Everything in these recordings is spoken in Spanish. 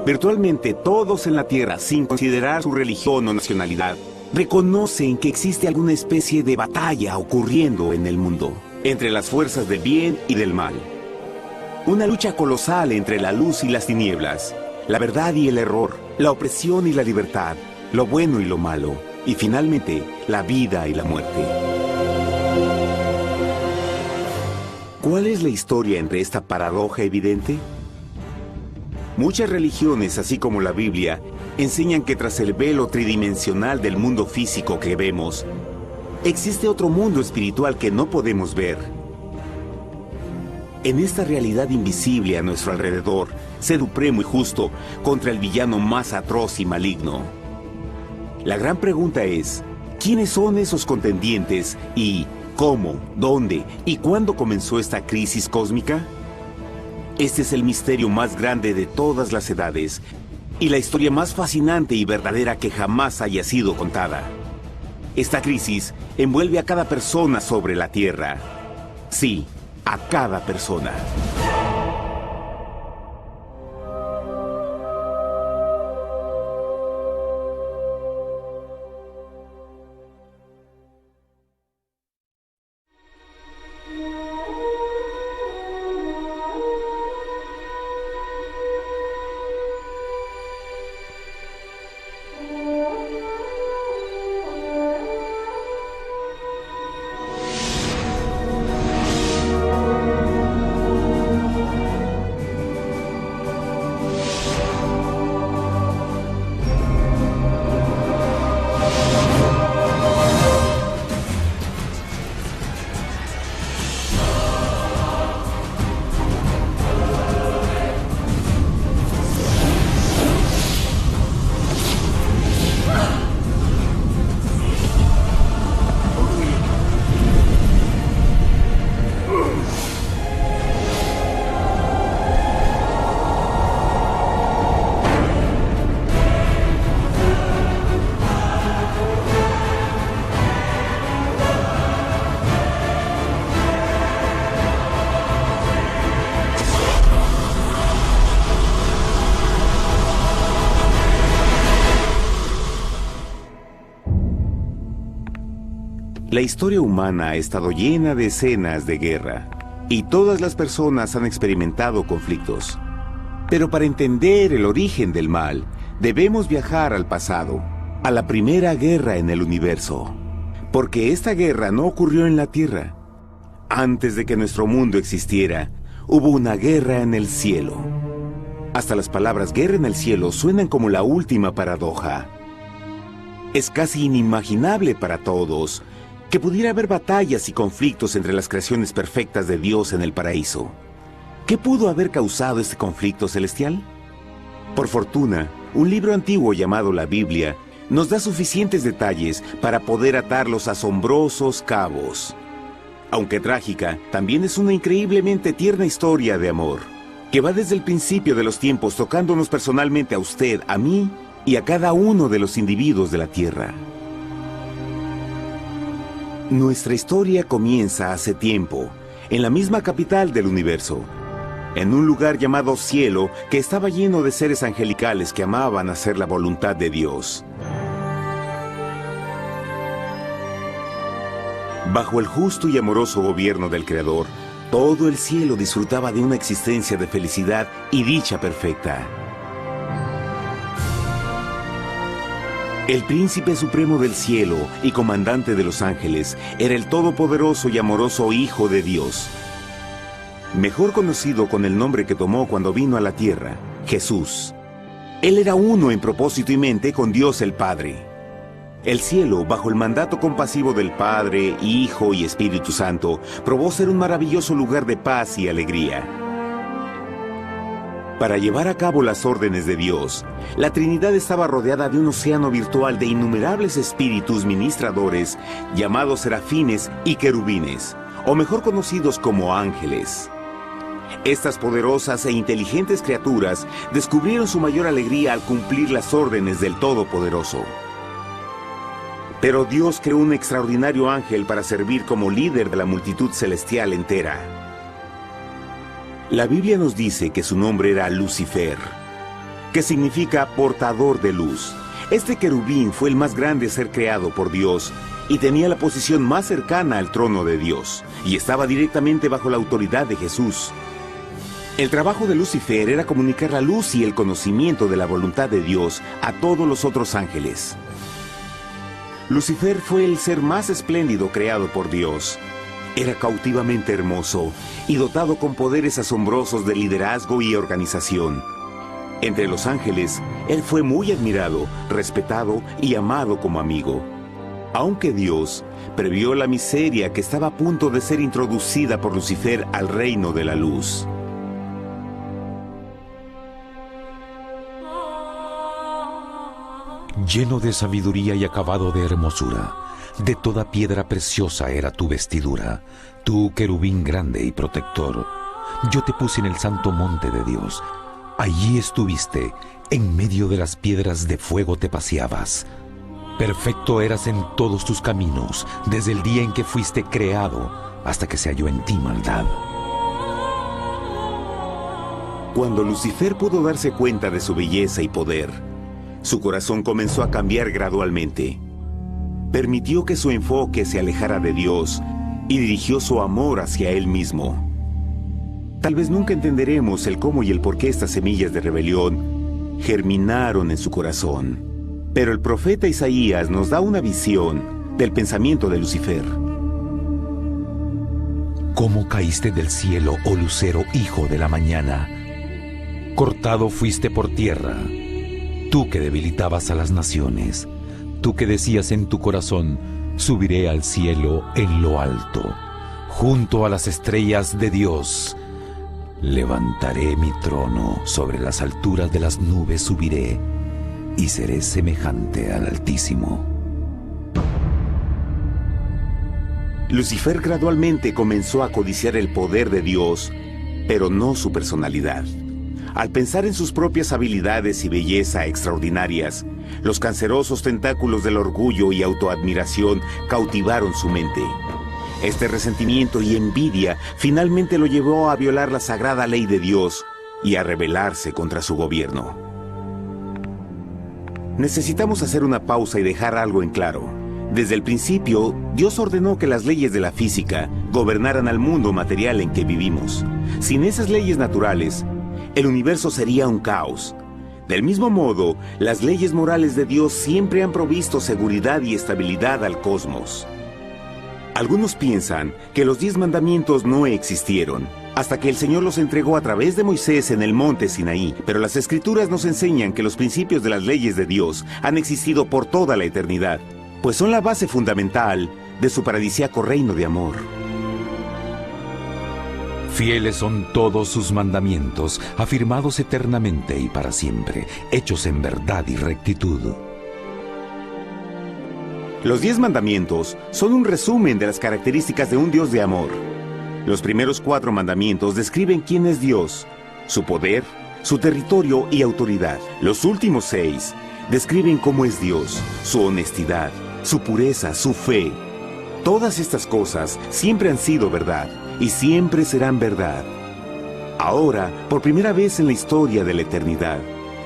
Virtualmente todos en la Tierra, sin considerar su religión o nacionalidad, reconocen que existe alguna especie de batalla ocurriendo en el mundo, entre las fuerzas del bien y del mal. Una lucha colosal entre la luz y las tinieblas, la verdad y el error, la opresión y la libertad, lo bueno y lo malo, y finalmente, la vida y la muerte. ¿Cuál es la historia entre esta paradoja evidente? Muchas religiones, así como la Biblia, enseñan que tras el velo tridimensional del mundo físico que vemos, existe otro mundo espiritual que no podemos ver. En esta realidad invisible a nuestro alrededor, sé supremo y justo contra el villano más atroz y maligno. La gran pregunta es, ¿quiénes son esos contendientes y cómo, dónde y cuándo comenzó esta crisis cósmica? Este es el misterio más grande de todas las edades y la historia más fascinante y verdadera que jamás haya sido contada. Esta crisis envuelve a cada persona sobre la Tierra. Sí, a cada persona. La historia humana ha estado llena de escenas de guerra, y todas las personas han experimentado conflictos. Pero para entender el origen del mal, debemos viajar al pasado, a la primera guerra en el universo. Porque esta guerra no ocurrió en la Tierra. Antes de que nuestro mundo existiera, hubo una guerra en el cielo. Hasta las palabras guerra en el cielo suenan como la última paradoja. Es casi inimaginable para todos que pudiera haber batallas y conflictos entre las creaciones perfectas de Dios en el paraíso. ¿Qué pudo haber causado este conflicto celestial? Por fortuna, un libro antiguo llamado la Biblia nos da suficientes detalles para poder atar los asombrosos cabos. Aunque trágica, también es una increíblemente tierna historia de amor, que va desde el principio de los tiempos tocándonos personalmente a usted, a mí y a cada uno de los individuos de la Tierra. Nuestra historia comienza hace tiempo, en la misma capital del universo, en un lugar llamado Cielo que estaba lleno de seres angelicales que amaban hacer la voluntad de Dios. Bajo el justo y amoroso gobierno del Creador, todo el cielo disfrutaba de una existencia de felicidad y dicha perfecta. El príncipe supremo del cielo y comandante de los ángeles era el todopoderoso y amoroso Hijo de Dios, mejor conocido con el nombre que tomó cuando vino a la tierra, Jesús. Él era uno en propósito y mente con Dios el Padre. El cielo, bajo el mandato compasivo del Padre, Hijo y Espíritu Santo, probó ser un maravilloso lugar de paz y alegría. Para llevar a cabo las órdenes de Dios, la Trinidad estaba rodeada de un océano virtual de innumerables espíritus ministradores llamados serafines y querubines, o mejor conocidos como ángeles. Estas poderosas e inteligentes criaturas descubrieron su mayor alegría al cumplir las órdenes del Todopoderoso. Pero Dios creó un extraordinario ángel para servir como líder de la multitud celestial entera. La Biblia nos dice que su nombre era Lucifer. que significa portador de luz. Este querubín fue el más grande ser creado por Dios y tenía la posición más cercana al trono de Dios, y estaba directamente bajo la autoridad de Jesús. El trabajo de Lucifer era comunicar la luz y el conocimiento de la voluntad de Dios a todos los otros ángeles. Lucifer fue el ser más espléndido creado por Dios. Era cautivamente hermoso y dotado con poderes asombrosos de liderazgo y organización. Entre los ángeles, él fue muy admirado, respetado y amado como amigo. Aunque Dios previó la miseria que estaba a punto de ser introducida por Lucifer al reino de la luz. Lleno de sabiduría y acabado de hermosura, de toda piedra preciosa era tu vestidura, tú querubín grande y protector. Yo te puse en el santo monte de Dios. Allí estuviste, en medio de las piedras de fuego te paseabas. Perfecto eras en todos tus caminos, desde el día en que fuiste creado, hasta que se halló en ti maldad. Cuando Lucifer pudo darse cuenta de su belleza y poder, su corazón comenzó a cambiar gradualmente. Permitió que su enfoque se alejara de Dios y dirigió su amor hacia él mismo. Tal vez nunca entenderemos el cómo y el por qué estas semillas de rebelión germinaron en su corazón. Pero el profeta Isaías nos da una visión del pensamiento de Lucifer. ¿Cómo caíste del cielo, oh lucero, hijo de la mañana? Cortado fuiste por tierra, tú que debilitabas a las naciones, tú que decías en tu corazón, subiré al cielo en lo alto, junto a las estrellas de Dios. Levantaré mi trono, sobre las alturas de las nubes subiré, y seré semejante al Altísimo. Lucifer gradualmente comenzó a codiciar el poder de Dios, pero no su personalidad. Al pensar en sus propias habilidades y belleza extraordinarias, los cancerosos tentáculos del orgullo y autoadmiración cautivaron su mente. Este resentimiento y envidia finalmente lo llevó a violar la sagrada ley de Dios y a rebelarse contra su gobierno. Necesitamos hacer una pausa y dejar algo en claro. Desde el principio, Dios ordenó que las leyes de la física gobernaran al mundo material en que vivimos. Sin esas leyes naturales, el universo sería un caos. Del mismo modo, las leyes morales de Dios siempre han provisto seguridad y estabilidad al cosmos. Algunos piensan que los 10 mandamientos no existieron, hasta que el Señor los entregó a través de Moisés en el monte Sinaí, pero las Escrituras nos enseñan que los principios de las leyes de Dios han existido por toda la eternidad, pues son la base fundamental de su paradisíaco reino de amor. Fieles son todos sus mandamientos, afirmados eternamente y para siempre, hechos en verdad y rectitud. Los 10 mandamientos son un resumen de las características de un Dios de amor. Los primeros 4 mandamientos describen quién es Dios, su poder, su territorio y autoridad. Los últimos 6 describen cómo es Dios, su honestidad, su pureza, su fe. Todas estas cosas siempre han sido verdad y siempre serán verdad. Ahora, por primera vez en la historia de la eternidad,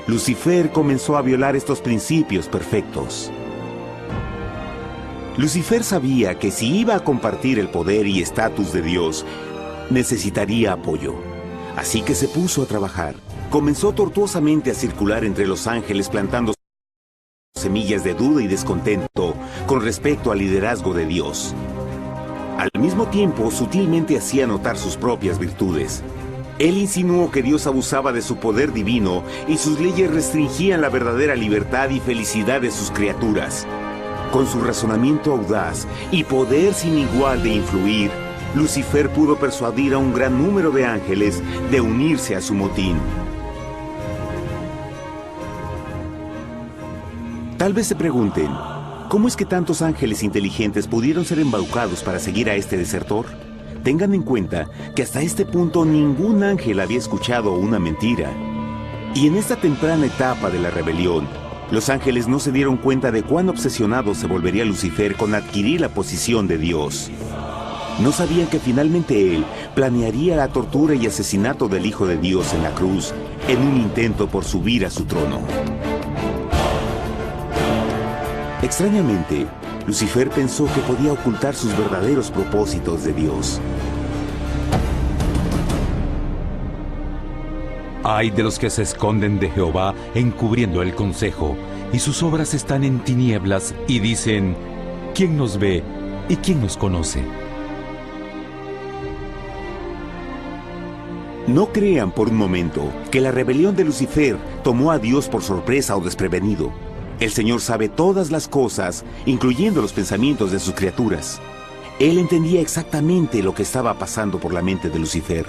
Lucifer comenzó a violar estos principios perfectos. Lucifer sabía que si iba a compartir el poder y estatus de Dios, necesitaría apoyo. Así que se puso a trabajar. Comenzó tortuosamente a circular entre los ángeles plantando semillas de duda y descontento con respecto al liderazgo de Dios. Al mismo tiempo, sutilmente hacía notar sus propias virtudes. Él insinuó que Dios abusaba de su poder divino y sus leyes restringían la verdadera libertad y felicidad de sus criaturas. Con su razonamiento audaz y poder sin igual de influir, Lucifer pudo persuadir a un gran número de ángeles de unirse a su motín. Tal vez se pregunten, ¿cómo es que tantos ángeles inteligentes pudieron ser embaucados para seguir a este desertor? Tengan en cuenta que hasta este punto ningún ángel había escuchado una mentira. Y en esta temprana etapa de la rebelión, los ángeles no se dieron cuenta de cuán obsesionado se volvería Lucifer con adquirir la posición de Dios. No sabían que finalmente él planearía la tortura y asesinato del Hijo de Dios en la cruz en un intento por subir a su trono. Extrañamente, Lucifer pensó que podía ocultar sus verdaderos propósitos de Dios. Ay de los que se esconden de Jehová encubriendo el consejo, y sus obras están en tinieblas, y dicen: ¿quién nos ve y quién nos conoce? No crean por un momento que la rebelión de Lucifer tomó a Dios por sorpresa o desprevenido. El Señor sabe todas las cosas, incluyendo los pensamientos de sus criaturas. Él entendía exactamente lo que estaba pasando por la mente de Lucifer.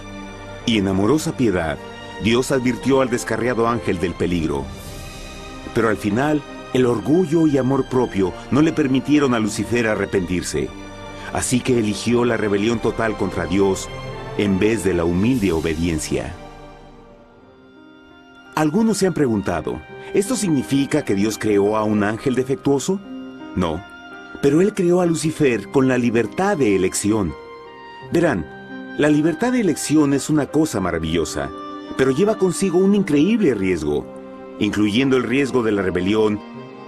Y en amorosa piedad, Dios advirtió al descarriado ángel del peligro. Pero al final, el orgullo y amor propio no le permitieron a Lucifer arrepentirse. Así que eligió la rebelión total contra Dios en vez de la humilde obediencia. Algunos se han preguntado, ¿esto significa que Dios creó a un ángel defectuoso? No, pero Él creó a Lucifer con la libertad de elección. Verán, la libertad de elección es una cosa maravillosa, pero lleva consigo un increíble riesgo, incluyendo el riesgo de la rebelión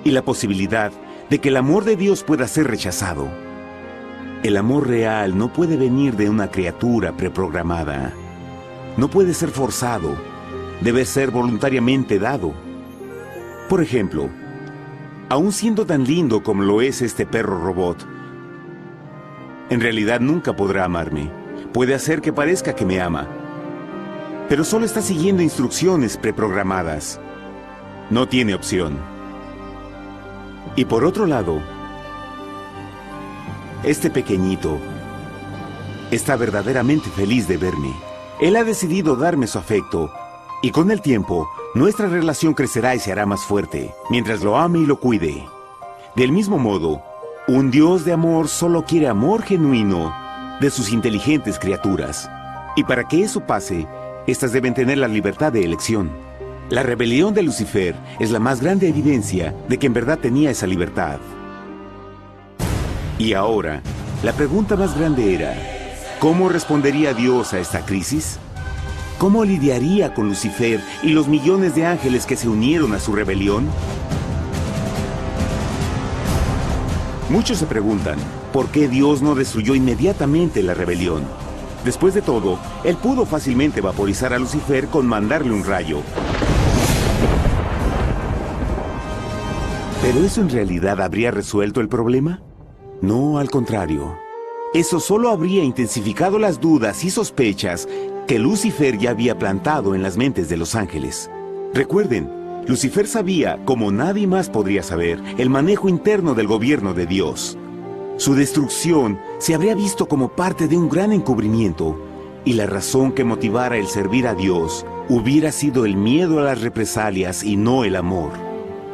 y la posibilidad de que el amor de Dios pueda ser rechazado. El amor real no puede venir de una criatura preprogramada. No puede ser forzado. Debe ser voluntariamente dado. Por ejemplo, aun siendo tan lindo como lo es este perro robot, en realidad nunca podrá amarme. Puede hacer que parezca que me ama, pero solo está siguiendo instrucciones preprogramadas. No tiene opción. Y por otro lado, este pequeñito está verdaderamente feliz de verme. Él ha decidido darme su afecto, y con el tiempo, nuestra relación crecerá y se hará más fuerte, mientras lo ame y lo cuide. Del mismo modo, un Dios de amor solo quiere amor genuino de sus inteligentes criaturas. Y para que eso pase, éstas deben tener la libertad de elección. La rebelión de Lucifer es la más grande evidencia de que en verdad tenía esa libertad. Y ahora, la pregunta más grande era, ¿cómo respondería Dios a esta crisis? ¿Cómo lidiaría con Lucifer y los millones de ángeles que se unieron a su rebelión? Muchos se preguntan, ¿por qué Dios no destruyó inmediatamente la rebelión? Después de todo, Él pudo fácilmente vaporizar a Lucifer con mandarle un rayo. ¿Pero eso en realidad habría resuelto el problema? No, al contrario. Eso solo habría intensificado las dudas y sospechas que Lucifer ya había plantado en las mentes de los ángeles. Recuerden, Lucifer sabía, como nadie más podría saber, el manejo interno del gobierno de Dios. Su destrucción se habría visto como parte de un gran encubrimiento, y la razón que motivara el servir a Dios hubiera sido el miedo a las represalias y no el amor.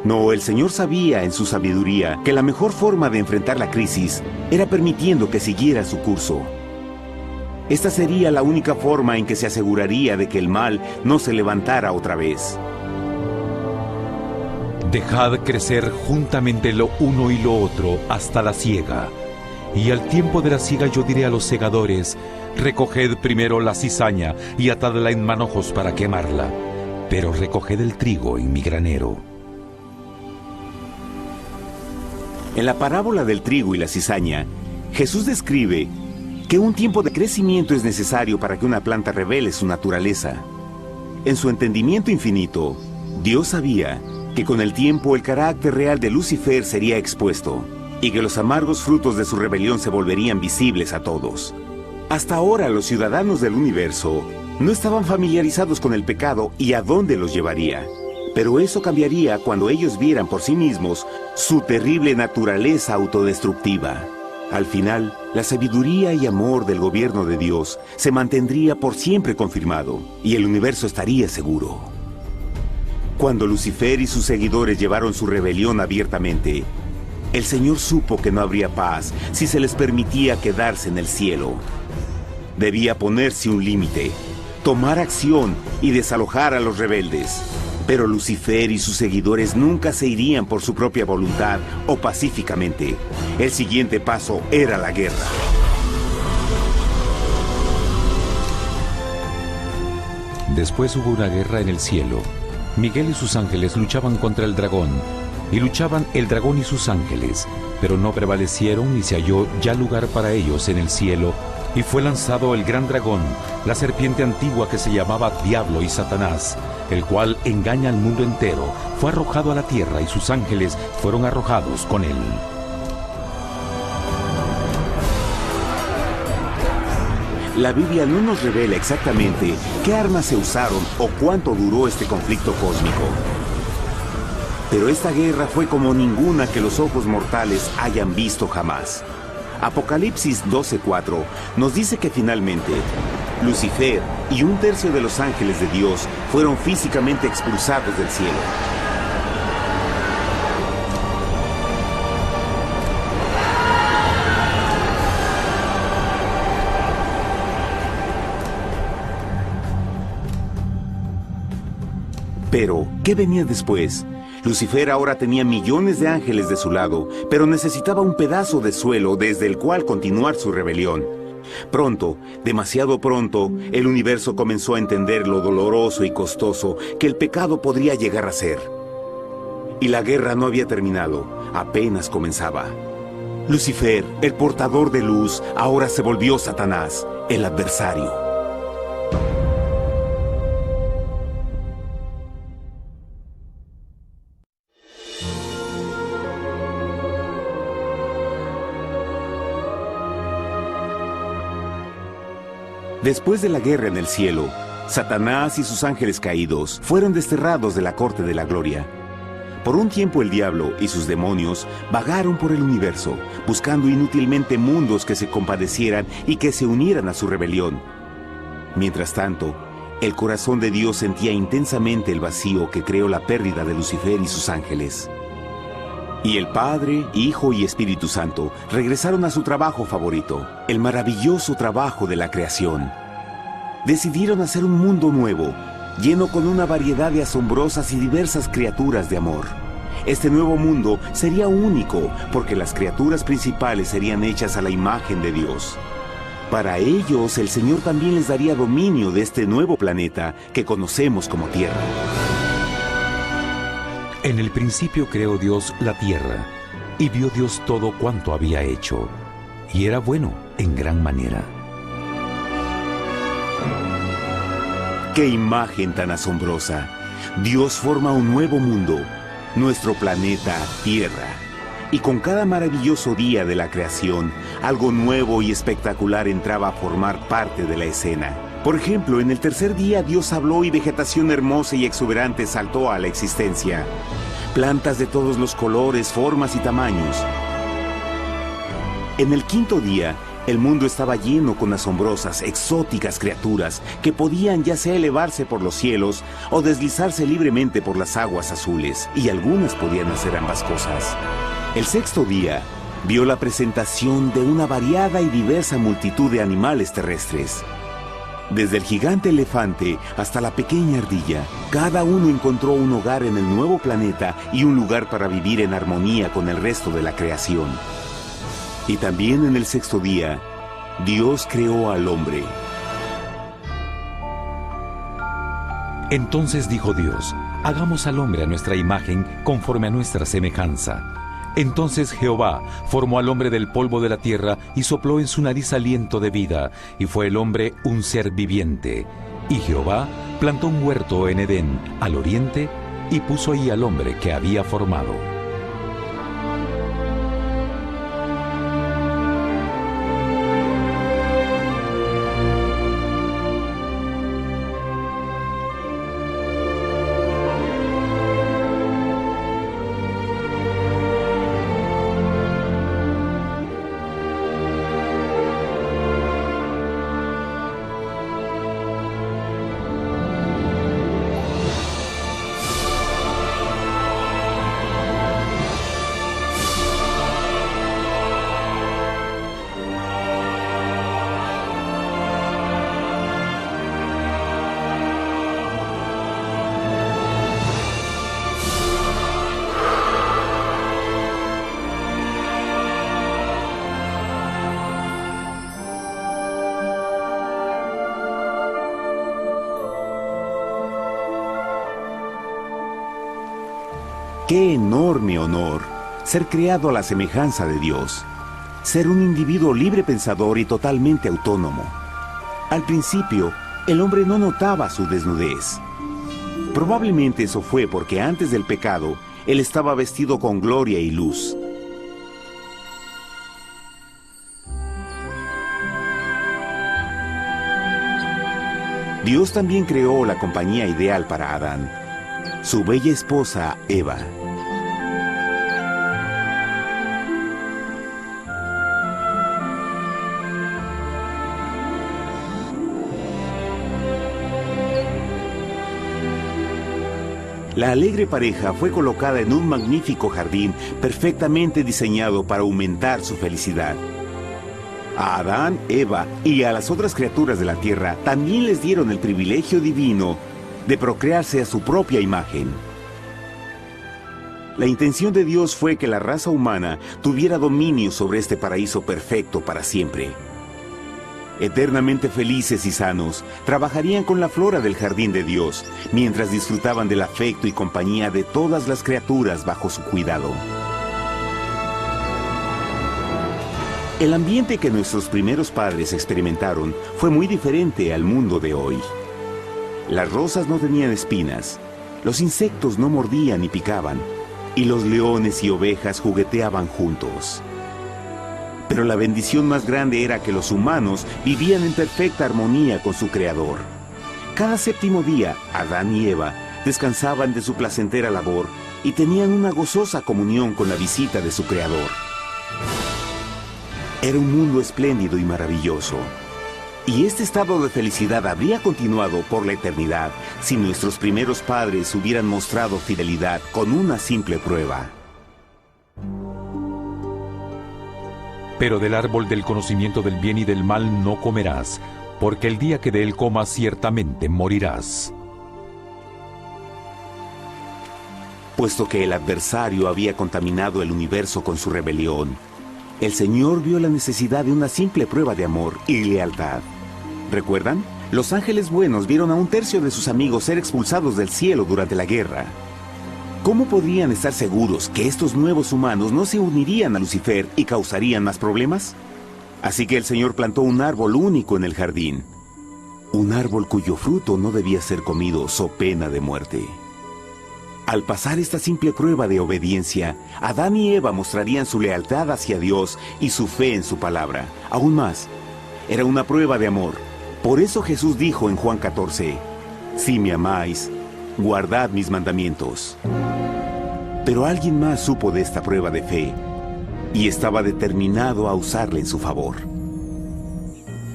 No, el Señor sabía en su sabiduría que la mejor forma de enfrentar la crisis era permitiendo que siguiera su curso. Esta sería la única forma en que se aseguraría de que el mal no se levantara otra vez. Dejad crecer juntamente lo uno y lo otro hasta la siega. Y al tiempo de la siega yo diré a los segadores: recoged primero la cizaña y atadla en manojos para quemarla, pero recoged el trigo en mi granero. En la parábola del trigo y la cizaña, Jesús describe que un tiempo de crecimiento es necesario para que una planta revele su naturaleza. En su entendimiento infinito, Dios sabía que con el tiempo el carácter real de Lucifer sería expuesto y que los amargos frutos de su rebelión se volverían visibles a todos. Hasta ahora los ciudadanos del universo no estaban familiarizados con el pecado y a dónde los llevaría. Pero eso cambiaría cuando ellos vieran por sí mismos su terrible naturaleza autodestructiva. Al final, la sabiduría y amor del gobierno de Dios se mantendría por siempre confirmado y el universo estaría seguro. Cuando Lucifer y sus seguidores llevaron su rebelión abiertamente, el Señor supo que no habría paz si se les permitía quedarse en el cielo. Debía ponerse un límite, tomar acción y desalojar a los rebeldes. Pero Lucifer y sus seguidores nunca se irían por su propia voluntad o pacíficamente. El siguiente paso era la guerra. Después hubo una guerra en el cielo. Miguel y sus ángeles luchaban contra el dragón, y luchaban el dragón y sus ángeles, pero no prevalecieron y se halló ya lugar para ellos en el cielo, y fue lanzado el gran dragón, la serpiente antigua que se llamaba Diablo y Satanás, el cual engaña al mundo entero. Fue arrojado a la tierra y sus ángeles fueron arrojados con él. La Biblia no nos revela exactamente qué armas se usaron o cuánto duró este conflicto cósmico. Pero esta guerra fue como ninguna que los ojos mortales hayan visto jamás. Apocalipsis 12:4 nos dice que finalmente Lucifer y un tercio de los ángeles de Dios fueron físicamente expulsados del cielo. Pero, ¿qué venía después? Lucifer ahora tenía millones de ángeles de su lado, pero necesitaba un pedazo de suelo desde el cual continuar su rebelión. Pronto, demasiado pronto, el universo comenzó a entender lo doloroso y costoso que el pecado podría llegar a ser. Y la guerra no había terminado, apenas comenzaba. Lucifer, el portador de luz, ahora se volvió Satanás, el adversario. Después de la guerra en el cielo, Satanás y sus ángeles caídos fueron desterrados de la corte de la gloria. Por un tiempo el diablo y sus demonios vagaron por el universo, buscando inútilmente mundos que se compadecieran y que se unieran a su rebelión. Mientras tanto, el corazón de Dios sentía intensamente el vacío que creó la pérdida de Lucifer y sus ángeles. Y el Padre, Hijo y Espíritu Santo regresaron a su trabajo favorito, el maravilloso trabajo de la creación. Decidieron hacer un mundo nuevo, lleno con una variedad de asombrosas y diversas criaturas de amor. Este nuevo mundo sería único, porque las criaturas principales serían hechas a la imagen de Dios. Para ellos, el Señor también les daría dominio de este nuevo planeta que conocemos como Tierra. En el principio creó Dios la tierra, y vio Dios todo cuanto había hecho, y era bueno en gran manera. ¡Qué imagen tan asombrosa! Dios forma un nuevo mundo, nuestro planeta Tierra. Y con cada maravilloso día de la creación, algo nuevo y espectacular entraba a formar parte de la escena. Por ejemplo, en el tercer día Dios habló y vegetación hermosa y exuberante saltó a la existencia. Plantas de todos los colores, formas y tamaños. En el quinto día, el mundo estaba lleno con asombrosas, exóticas criaturas que podían ya sea elevarse por los cielos o deslizarse libremente por las aguas azules, y algunas podían hacer ambas cosas. El sexto día vio la presentación de una variada y diversa multitud de animales terrestres. Desde el gigante elefante hasta la pequeña ardilla, cada uno encontró un hogar en el nuevo planeta y un lugar para vivir en armonía con el resto de la creación. Y también en el sexto día, Dios creó al hombre. Entonces dijo Dios: hagamos al hombre a nuestra imagen, conforme a nuestra semejanza. Entonces Jehová formó al hombre del polvo de la tierra y sopló en su nariz aliento de vida, y fue el hombre un ser viviente. Y Jehová plantó un huerto en Edén, al oriente, y puso ahí al hombre que había formado. ¡Qué enorme honor! Ser creado a la semejanza de Dios. Ser un individuo libre pensador y totalmente autónomo. Al principio, el hombre no notaba su desnudez. Probablemente eso fue porque antes del pecado, él estaba vestido con gloria y luz. Dios también creó la compañía ideal para Adán, su bella esposa Eva. La alegre pareja fue colocada en un magnífico jardín perfectamente diseñado para aumentar su felicidad. A Adán, Eva y a las otras criaturas de la tierra también les dieron el privilegio divino de procrearse a su propia imagen. La intención de Dios fue que la raza humana tuviera dominio sobre este paraíso perfecto para siempre. Eternamente felices y sanos, trabajarían con la flora del jardín de Dios, mientras disfrutaban del afecto y compañía de todas las criaturas bajo su cuidado. El ambiente que nuestros primeros padres experimentaron fue muy diferente al mundo de hoy. Las rosas no tenían espinas, los insectos no mordían ni picaban, y los leones y ovejas jugueteaban juntos. Pero la bendición más grande era que los humanos vivían en perfecta armonía con su Creador. Cada séptimo día, Adán y Eva descansaban de su placentera labor y tenían una gozosa comunión con la visita de su Creador. Era un mundo espléndido y maravilloso. Y este estado de felicidad habría continuado por la eternidad si nuestros primeros padres hubieran mostrado fidelidad con una simple prueba. Pero del árbol del conocimiento del bien y del mal no comerás, porque el día que de él comas ciertamente morirás. Puesto que el adversario había contaminado el universo con su rebelión, el Señor vio la necesidad de una simple prueba de amor y lealtad. ¿Recuerdan? Los ángeles buenos vieron a un tercio de sus amigos ser expulsados del cielo durante la guerra. ¿Cómo podrían estar seguros que estos nuevos humanos no se unirían a Lucifer y causarían más problemas? Así que el Señor plantó un árbol único en el jardín. Un árbol cuyo fruto no debía ser comido so pena de muerte. Al pasar esta simple prueba de obediencia, Adán y Eva mostrarían su lealtad hacia Dios y su fe en su palabra. Aún más, era una prueba de amor. Por eso Jesús dijo en Juan 14, «Si me amáis, guardad mis mandamientos». Pero alguien más supo de esta prueba de fe y estaba determinado a usarla en su favor.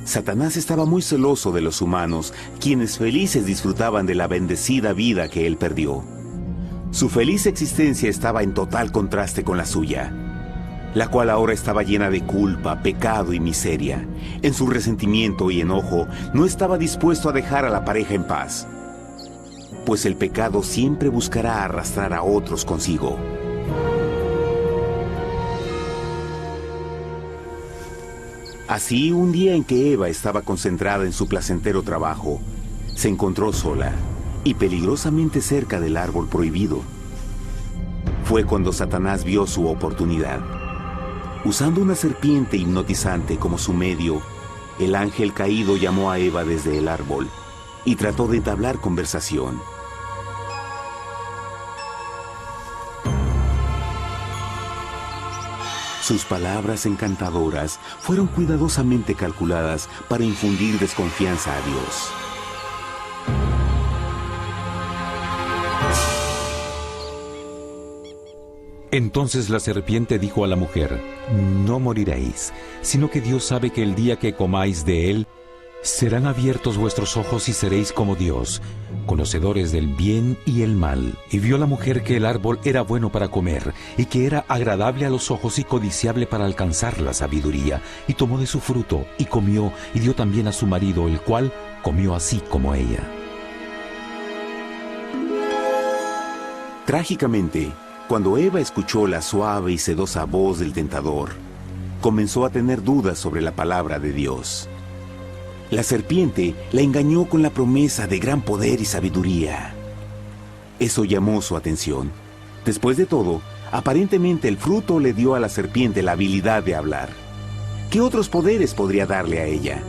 Satanás estaba muy celoso de los humanos, quienes felices disfrutaban de la bendecida vida que él perdió. Su feliz existencia estaba en total contraste con la suya, la cual ahora estaba llena de culpa, pecado y miseria. En su resentimiento y enojo, no estaba dispuesto a dejar a la pareja en paz, pues el pecado siempre buscará arrastrar a otros consigo. Así, un día en que Eva estaba concentrada en su placentero trabajo, se encontró sola y peligrosamente cerca del árbol prohibido. Fue cuando Satanás vio su oportunidad. Usando una serpiente hipnotizante como su medio, el ángel caído llamó a Eva desde el árbol y trató de entablar conversación. Sus palabras encantadoras fueron cuidadosamente calculadas para infundir desconfianza a Dios. Entonces la serpiente dijo a la mujer, «No moriréis, sino que Dios sabe que el día que comáis de él, serán abiertos vuestros ojos y seréis como Dios, conocedores del bien y el mal». Y vio la mujer que el árbol era bueno para comer, y que era agradable a los ojos y codiciable para alcanzar la sabiduría, y tomó de su fruto, y comió, y dio también a su marido, el cual comió así como ella. Trágicamente, cuando Eva escuchó la suave y sedosa voz del tentador, comenzó a tener dudas sobre la palabra de Dios. La serpiente la engañó con la promesa de gran poder y sabiduría. Eso llamó su atención. Después de todo, aparentemente el fruto le dio a la serpiente la habilidad de hablar. ¿Qué otros poderes podría darle a ella?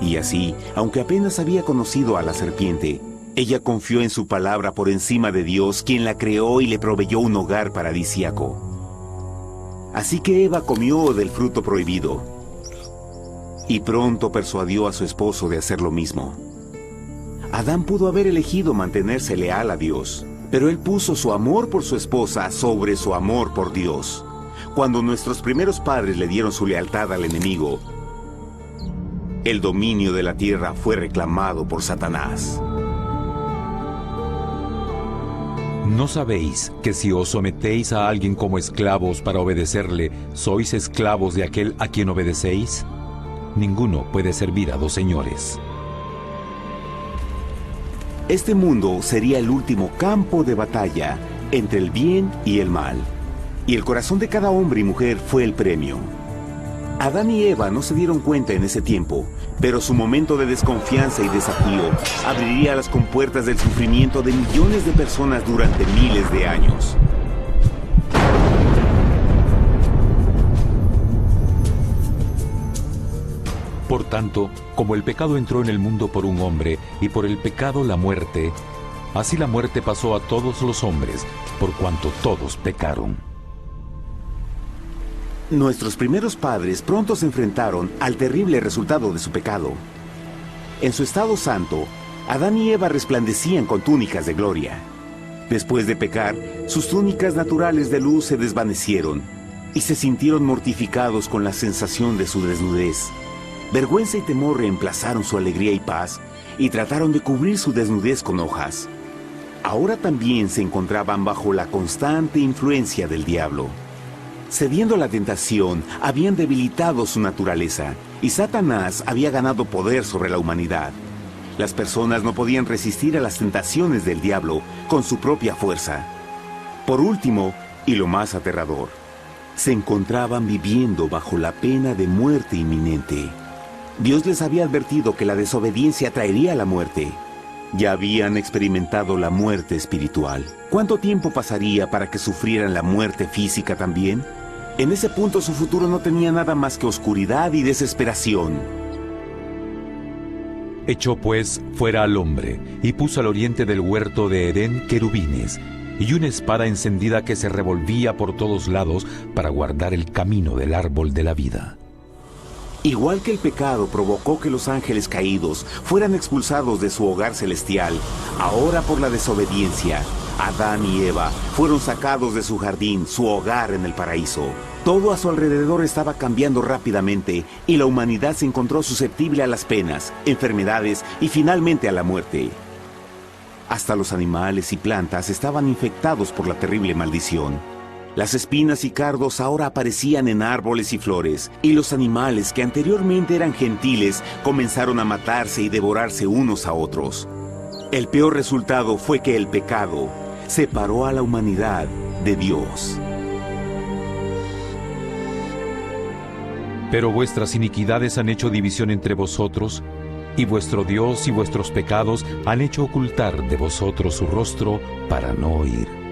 Y así, aunque apenas había conocido a la serpiente, ella confió en su palabra por encima de Dios, quien la creó y le proveyó un hogar paradisíaco. Así que Eva comió del fruto prohibido y pronto persuadió a su esposo de hacer lo mismo. Adán pudo haber elegido mantenerse leal a Dios, pero él puso su amor por su esposa sobre su amor por Dios. Cuando nuestros primeros padres le dieron su lealtad al enemigo, el dominio de la tierra fue reclamado por Satanás. ¿No sabéis que si os sometéis a alguien como esclavos para obedecerle, sois esclavos de aquel a quien obedecéis? Ninguno puede servir a dos señores. Este mundo sería el último campo de batalla entre el bien y el mal. Y el corazón de cada hombre y mujer fue el premio. Adán y Eva no se dieron cuenta en ese tiempo, pero su momento de desconfianza y desafío abriría las compuertas del sufrimiento de millones de personas durante miles de años. Por tanto, como el pecado entró en el mundo por un hombre, y por el pecado la muerte, así la muerte pasó a todos los hombres, por cuanto todos pecaron. Nuestros primeros padres pronto se enfrentaron al terrible resultado de su pecado. En su estado santo, Adán y Eva resplandecían con túnicas de gloria. Después de pecar, sus túnicas naturales de luz se desvanecieron y se sintieron mortificados con la sensación de su desnudez. Vergüenza y temor reemplazaron su alegría y paz y trataron de cubrir su desnudez con hojas. Ahora también se encontraban bajo la constante influencia del diablo. Cediendo a la tentación, habían debilitado su naturaleza y Satanás había ganado poder sobre la humanidad. Las personas no podían resistir a las tentaciones del diablo con su propia fuerza. Por último, y lo más aterrador, se encontraban viviendo bajo la pena de muerte inminente. Dios les había advertido que la desobediencia traería la muerte. Ya habían experimentado la muerte espiritual. ¿Cuánto tiempo pasaría para que sufrieran la muerte física también? En ese punto su futuro no tenía nada más que oscuridad y desesperación. Echó pues fuera al hombre, y puso al oriente del huerto de Edén querubines, y una espada encendida que se revolvía por todos lados para guardar el camino del árbol de la vida. Igual que el pecado provocó que los ángeles caídos fueran expulsados de su hogar celestial, ahora por la desobediencia, Adán y Eva fueron sacados de su jardín, su hogar en el paraíso. Todo a su alrededor estaba cambiando rápidamente y la humanidad se encontró susceptible a las penas, enfermedades y finalmente a la muerte. Hasta los animales y plantas estaban infectados por la terrible maldición. Las espinas y cardos ahora aparecían en árboles y flores, y los animales que anteriormente eran gentiles comenzaron a matarse y devorarse unos a otros. El peor resultado fue que el pecado separó a la humanidad de Dios. Pero vuestras iniquidades han hecho división entre vosotros, y vuestro Dios y vuestros pecados han hecho ocultar de vosotros su rostro para no oír.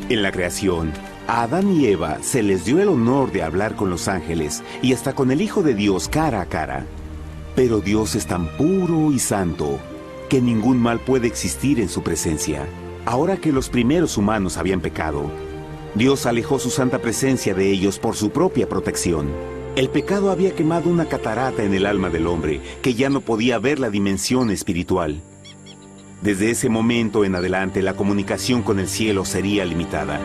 En la creación, a Adán y Eva se les dio el honor de hablar con los ángeles y hasta con el Hijo de Dios cara a cara. Pero Dios es tan puro y santo que ningún mal puede existir en su presencia. Ahora que los primeros humanos habían pecado, Dios alejó su santa presencia de ellos por su propia protección. El pecado había quemado una catarata en el alma del hombre que ya no podía ver la dimensión espiritual. Desde ese momento en adelante, la comunicación con el cielo sería limitada.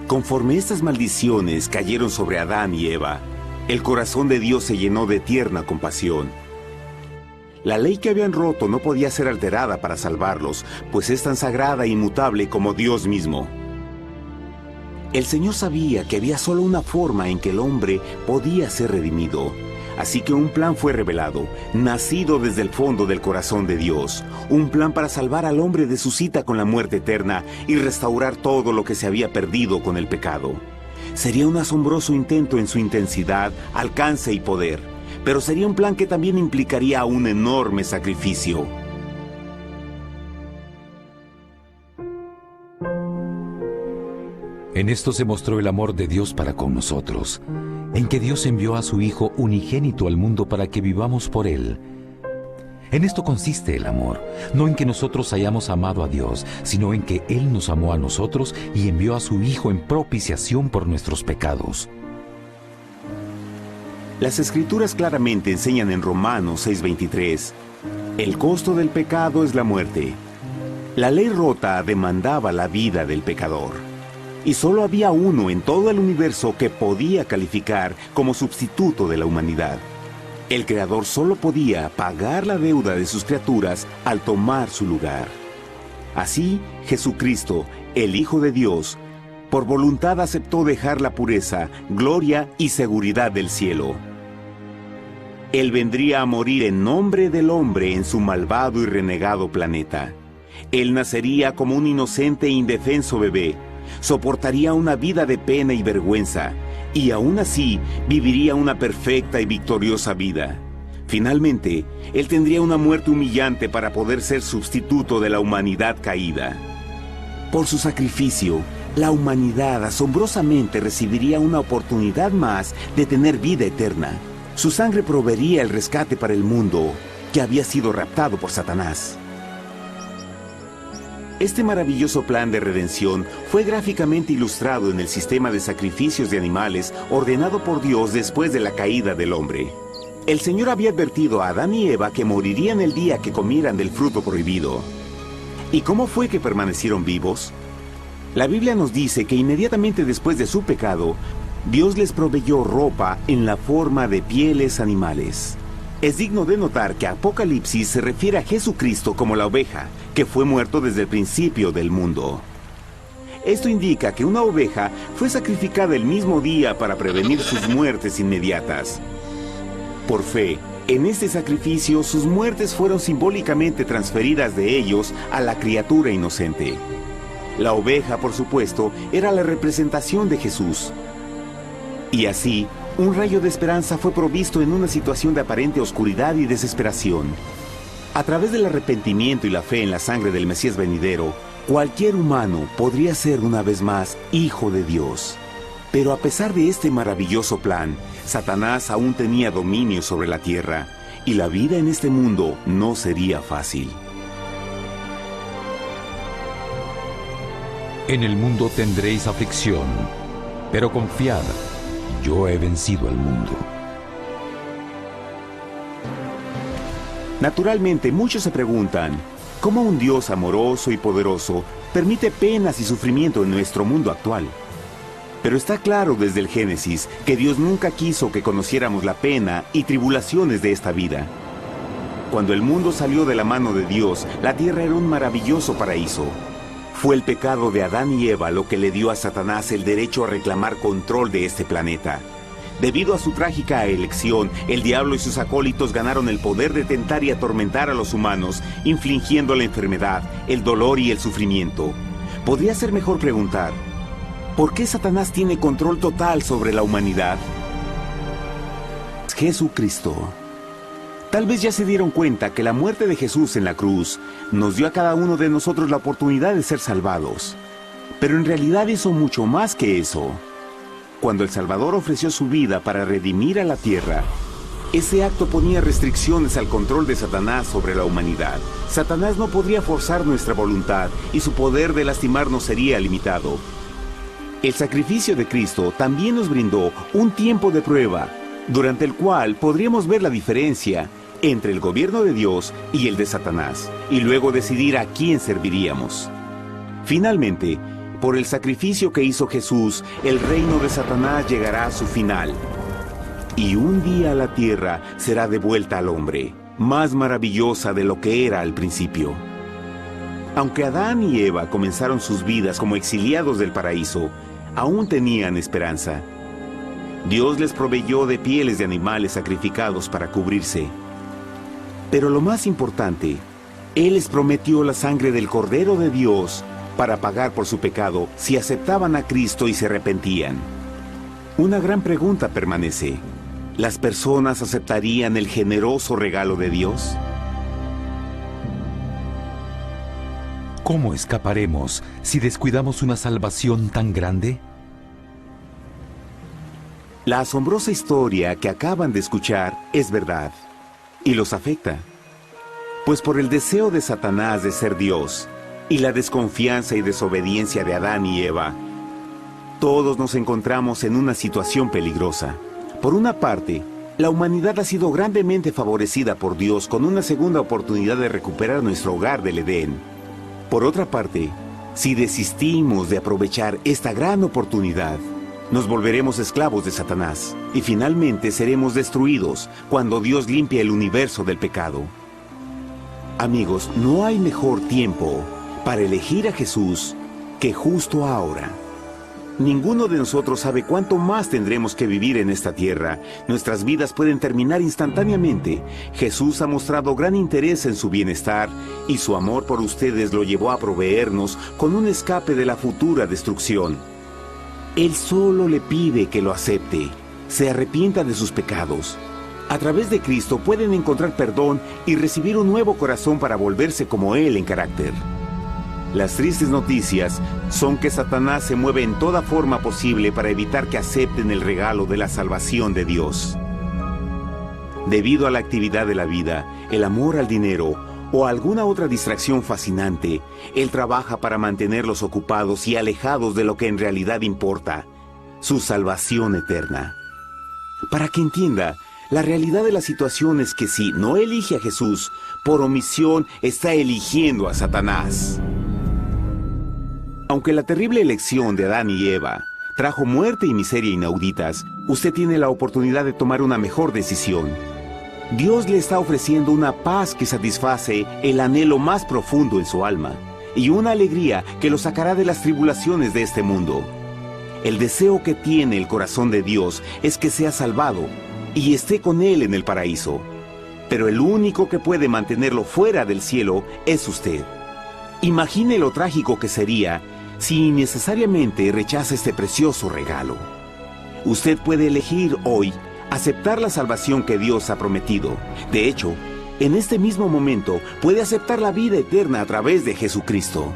Conforme estas maldiciones cayeron sobre Adán y Eva, el corazón de Dios se llenó de tierna compasión. La ley que habían roto no podía ser alterada para salvarlos, pues es tan sagrada e inmutable como Dios mismo. El Señor sabía que había solo una forma en que el hombre podía ser redimido. Así que un plan fue revelado, nacido desde el fondo del corazón de Dios. Un plan para salvar al hombre de su cita con la muerte eterna y restaurar todo lo que se había perdido con el pecado. Sería un asombroso intento en su intensidad, alcance y poder, pero sería un plan que también implicaría un enorme sacrificio. En esto se mostró el amor de Dios para con nosotros, en que Dios envió a su Hijo unigénito al mundo para que vivamos por Él. En esto consiste el amor, no en que nosotros hayamos amado a Dios, sino en que Él nos amó a nosotros y envió a su Hijo en propiciación por nuestros pecados. Las Escrituras claramente enseñan en Romanos 6:23, el costo del pecado es la muerte. La ley rota demandaba la vida del pecador, y solo había uno en todo el universo que podía calificar como sustituto de la humanidad. El Creador solo podía pagar la deuda de sus criaturas al tomar su lugar. Así, Jesucristo, el Hijo de Dios, por voluntad aceptó dejar la pureza, gloria y seguridad del cielo. Él vendría a morir en nombre del hombre en su malvado y renegado planeta. Él nacería como un inocente e indefenso bebé, soportaría una vida de pena y vergüenza, y aún así viviría una perfecta y victoriosa vida. Finalmente, Él tendría una muerte humillante para poder ser sustituto de la humanidad caída. Por su sacrificio, la humanidad asombrosamente recibiría una oportunidad más de tener vida eterna. Su sangre proveería el rescate para el mundo que había sido raptado por Satanás. Este maravilloso plan de redención fue gráficamente ilustrado en el sistema de sacrificios de animales ordenado por Dios después de la caída del hombre. El Señor había advertido a Adán y Eva que morirían el día que comieran del fruto prohibido. ¿Y cómo fue que permanecieron vivos? La Biblia nos dice que inmediatamente después de su pecado, Dios les proveyó ropa en la forma de pieles animales. Es digno de notar que Apocalipsis se refiere a Jesucristo como la oveja, que fue muerto desde el principio del mundo. Esto indica que una oveja fue sacrificada el mismo día para prevenir sus muertes inmediatas. Por fe, en este sacrificio sus muertes fueron simbólicamente transferidas de ellos a la criatura inocente. La oveja, por supuesto, era la representación de Jesús. Y así, un rayo de esperanza fue provisto en una situación de aparente oscuridad y desesperación. A través del arrepentimiento y la fe en la sangre del Mesías venidero, cualquier humano podría ser una vez más hijo de Dios. Pero a pesar de este maravilloso plan, Satanás aún tenía dominio sobre la tierra, y la vida en este mundo no sería fácil. En el mundo tendréis aflicción, pero confiad, yo he vencido al mundo. Naturalmente, muchos se preguntan, ¿cómo un Dios amoroso y poderoso permite penas y sufrimiento en nuestro mundo actual? Pero está claro desde el Génesis que Dios nunca quiso que conociéramos la pena y tribulaciones de esta vida. Cuando el mundo salió de la mano de Dios, la tierra era un maravilloso paraíso. Fue el pecado de Adán y Eva lo que le dio a Satanás el derecho a reclamar control de este planeta. Debido a su trágica elección, el diablo y sus acólitos ganaron el poder de tentar y atormentar a los humanos, infligiendo la enfermedad, el dolor y el sufrimiento. Podría ser mejor preguntar, ¿por qué Satanás tiene control total sobre la humanidad? Jesucristo. Tal vez ya se dieron cuenta que la muerte de Jesús en la cruz nos dio a cada uno de nosotros la oportunidad de ser salvados. Pero en realidad hizo mucho más que eso. Cuando el Salvador ofreció su vida para redimir a la tierra, ese acto ponía restricciones al control de Satanás sobre la humanidad. Satanás no podría forzar nuestra voluntad y su poder de lastimarnos sería limitado. El sacrificio de Cristo también nos brindó un tiempo de prueba, durante el cual podríamos ver la diferencia entre el gobierno de Dios y el de Satanás, y luego decidir a quién serviríamos. Finalmente, por el sacrificio que hizo Jesús, el reino de Satanás llegará a su final. Y un día la tierra será devuelta al hombre, más maravillosa de lo que era al principio. Aunque Adán y Eva comenzaron sus vidas como exiliados del paraíso, aún tenían esperanza. Dios les proveyó de pieles de animales sacrificados para cubrirse. Pero lo más importante, Él les prometió la sangre del Cordero de Dios para pagar por su pecado si aceptaban a Cristo y se arrepentían. Una gran pregunta permanece. ¿Las personas aceptarían el generoso regalo de Dios? ¿Cómo escaparemos si descuidamos una salvación tan grande? La asombrosa historia que acaban de escuchar es verdad y los afecta. Pues por el deseo de Satanás de ser Dios y la desconfianza y desobediencia de Adán y Eva, todos nos encontramos en una situación peligrosa. Por una parte, la humanidad ha sido grandemente favorecida por Dios con una segunda oportunidad de recuperar nuestro hogar del Edén. Por otra parte, si desistimos de aprovechar esta gran oportunidad, nos volveremos esclavos de Satanás y finalmente seremos destruidos cuando Dios limpie el universo del pecado. Amigos, no hay mejor tiempo para elegir a Jesús que justo ahora. Ninguno de nosotros sabe cuánto más tendremos que vivir en esta tierra. Nuestras vidas pueden terminar instantáneamente. Jesús ha mostrado gran interés en su bienestar y su amor por ustedes lo llevó a proveernos con un escape de la futura destrucción. Él solo le pide que lo acepte, se arrepienta de sus pecados. A través de Cristo pueden encontrar perdón y recibir un nuevo corazón para volverse como Él en carácter. Las tristes noticias son que Satanás se mueve en toda forma posible para evitar que acepten el regalo de la salvación de Dios. Debido a la actividad de la vida, el amor al dinero o alguna otra distracción fascinante, Él trabaja para mantenerlos ocupados y alejados de lo que en realidad importa, su salvación eterna. Para que entienda, la realidad de la situación es que si no elige a Jesús, por omisión está eligiendo a Satanás. Aunque la terrible elección de Adán y Eva trajo muerte y miseria inauditas, usted tiene la oportunidad de tomar una mejor decisión. Dios le está ofreciendo una paz que satisface el anhelo más profundo en su alma y una alegría que lo sacará de las tribulaciones de este mundo. El deseo que tiene el corazón de Dios es que sea salvado y esté con Él en el paraíso. Pero el único que puede mantenerlo fuera del cielo es usted. Imagine lo trágico que sería si innecesariamente rechaza este precioso regalo. Usted puede elegir hoy aceptar la salvación que Dios ha prometido. De hecho, en este mismo momento puede aceptar la vida eterna a través de Jesucristo.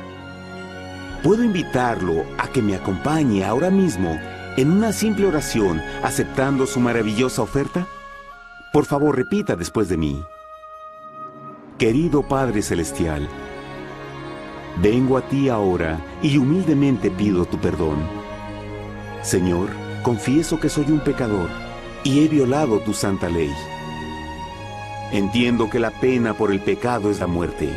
¿Puedo invitarlo a que me acompañe ahora mismo en una simple oración aceptando su maravillosa oferta? Por favor, repita después de mí. Querido Padre Celestial, vengo a ti ahora y humildemente pido tu perdón. Señor, confieso que soy un pecador y he violado tu santa ley. Entiendo que la pena por el pecado es la muerte.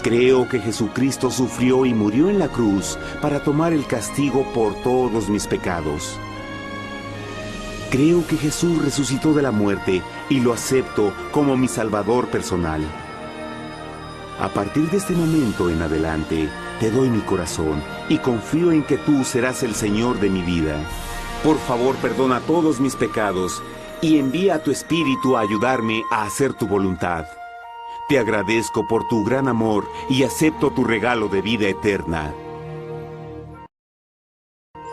Creo que Jesucristo sufrió y murió en la cruz para tomar el castigo por todos mis pecados. Creo que Jesús resucitó de la muerte y lo acepto como mi Salvador personal. A partir de este momento en adelante, te doy mi corazón y confío en que tú serás el Señor de mi vida. Por favor, perdona todos mis pecados y envía a tu Espíritu a ayudarme a hacer tu voluntad. Te agradezco por tu gran amor y acepto tu regalo de vida eterna.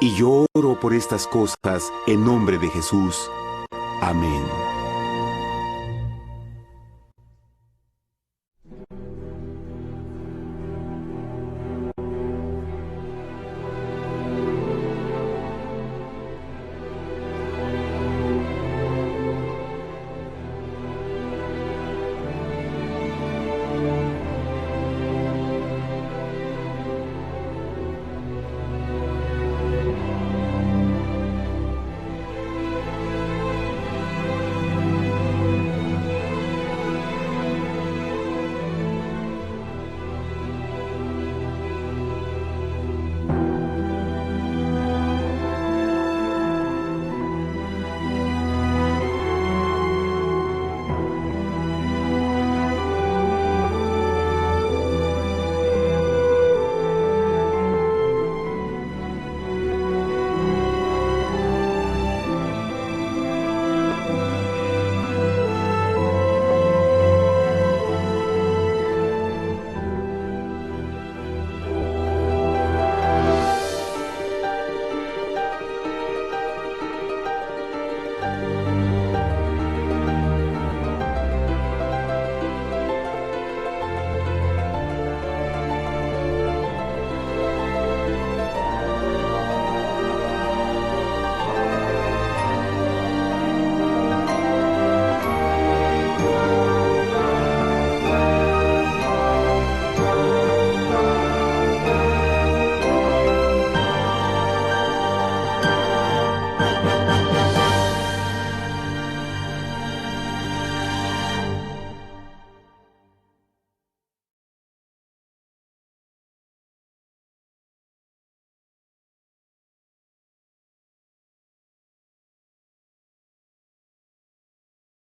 Y yo oro por estas cosas en nombre de Jesús. Amén.